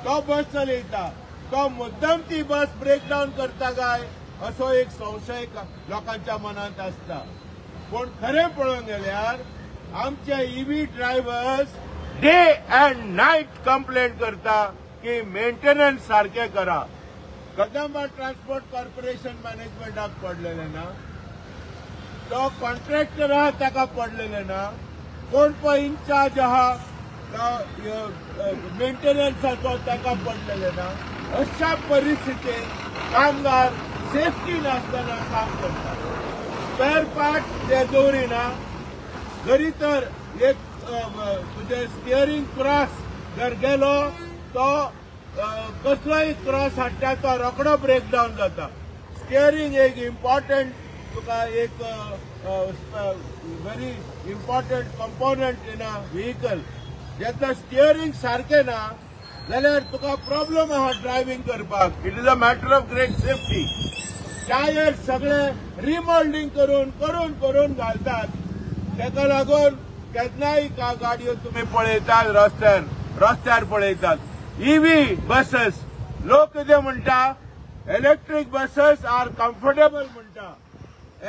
तो बस चलयता तो मुद्दम ती बस ब्रेकडाऊन करता काय असो एक संशय लोकांच्या मनात असता। पण खरें पळोवंक गेल्यार आमचे EV drivers day and night complaint करता की मेंटेनन्स सारखे करा। कदंबा ट्रान्सपोर्ट कॉर्पोरेशन मॅनेजमेंटाक पडलेले ना, तो कॉन्ट्रॅक्टर आहा ताका पडलेले ना, कोण पण इन्चार्ज आहा मेंटेनन्साचो ताका पडलेले ना। अशा परिस्थितीत कामगार सेफ्टी नासतना काम करतात। स्पेअर पार्ट ते दवरिना, जरी तर एक तुझे स्टिअरिंग क्रॉस जर गेलो तो कसलोय क्रॉस हाडटा तो रोकडो ब्रेकडाऊन जाता। स्टिअरिंग एक इम्पॉर्टंट तुका एक very important component in a vehicle. जेन्ना स्टिअरिंग सारखे ना जाल्यार तुका प्रॉब्लेम आहा ड्रायव्हिंग करपाक। It is a matter of great safety. Tyre सगळे रिमोल्डिंग करून घालतात, ताका लागून केन्नाय गाडयो तुम्ही पळयतात रस्त्यार पळयतात। ईव्ही बसेस लोक कितें म्हणटा, इलेक्ट्रिक बसेस आर कम्फर्टेबल म्हणटा,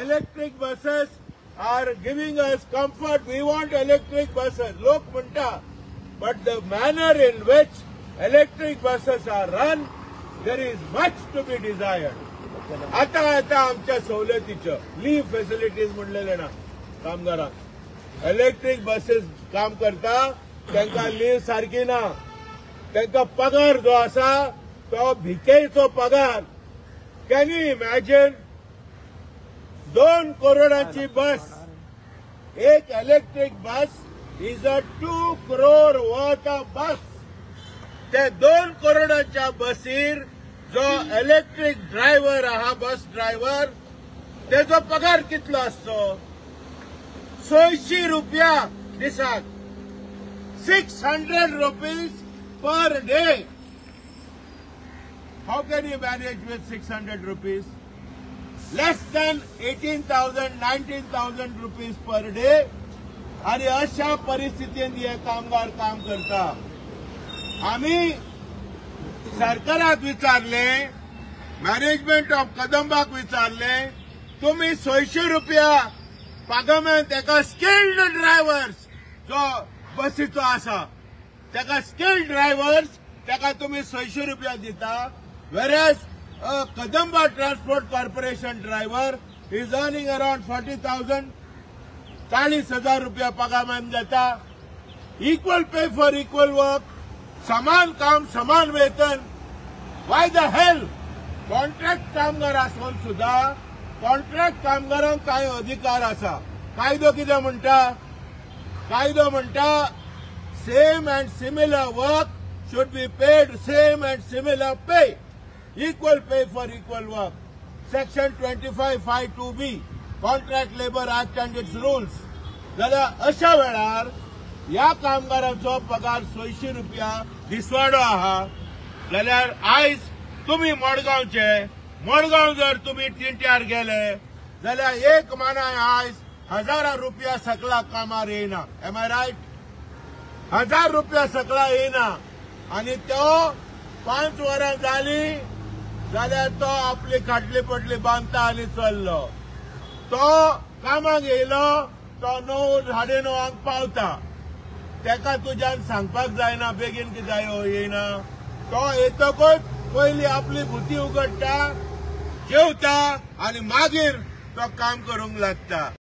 electric buses are giving us comfort, we want electric buses लोक म्हणटा। But the manner in which electric buses are run, there is much to be desired. आता आमच्या सवलतीचं leave facilities म्हणलेले ना कामगारांक। Electric buses काम करता तांकां लीव सारखी ना, तांकां पगार जो आसा तो भिकेचो पगार। कॅन यू इमॅजिन 2 करोडाची बस, एक electric bus is a 2 crore worth of bus. ते 2 करोडाच्या बसीर जो इलेक्ट्रिक ड्रायव्हर आहा बस ड्रायव्हर तेजो पगार कितलो आसचो? 600 रुपया दिसाक, 600 rupees per day. How can you manage with 600 rupees? Less than 18,000, 19,000 rupees per day. आणि अशा परिस्थितीत हे कामगार काम करता। आम्ही सरकाराक विचारले, मॅनेजमेंट ऑफ कदंबाक विचारले, तुम्ही 600 रुपया पागमेंत एका स्किल्ड ड्रायव्हर्स जो बसीचो आसा ताका स्किल्ड ड्रायव्हर्स ताका तुम्ही 600 रुपया दिता, whereas Kadamba transport corporation driver is earning around 40,000, 40,000 रुपया पगामेंत जाता। Equal pay for equal work, समान काम समान वेतन। वाय द हेल कॉन्ट्रॅक्ट कामगार आसून सुद्धा कॉन्ट्रॅक्ट कामगारांक काय अधिकार आसा? कायदो कितें म्हणटा? कायदो म्हणटा same and similar work should be paid same and similar pay, equal pay for equal work. Section 25(5)(2)(b) Contract Labor Act and its rules. जाल्यार अशा वेळार या कामगारांचो पगार 600 रुपया दिसवाडो आहा जाल्यार आयज तुम्ही मडगांव जर तुम्ही तिंट्यार गेले जाल्यार एक मानाय आयज 1000 रुपया सकला कामार येना। M I right? 1000 रुपया सकला येना आणि तो 5 वरां जाली जाल्यार तो आपली खाटली पटली बांदता आनी चल्लो। तो कामाक येयलो तो 9 9:30 पावता, तेका तुज्यान सांगपाक जायना बेगीन कित्याक येयना। तो येतकच पयली आपली भुती उगडटा, जेवता आनी मागीर तो काम करूंक लागता।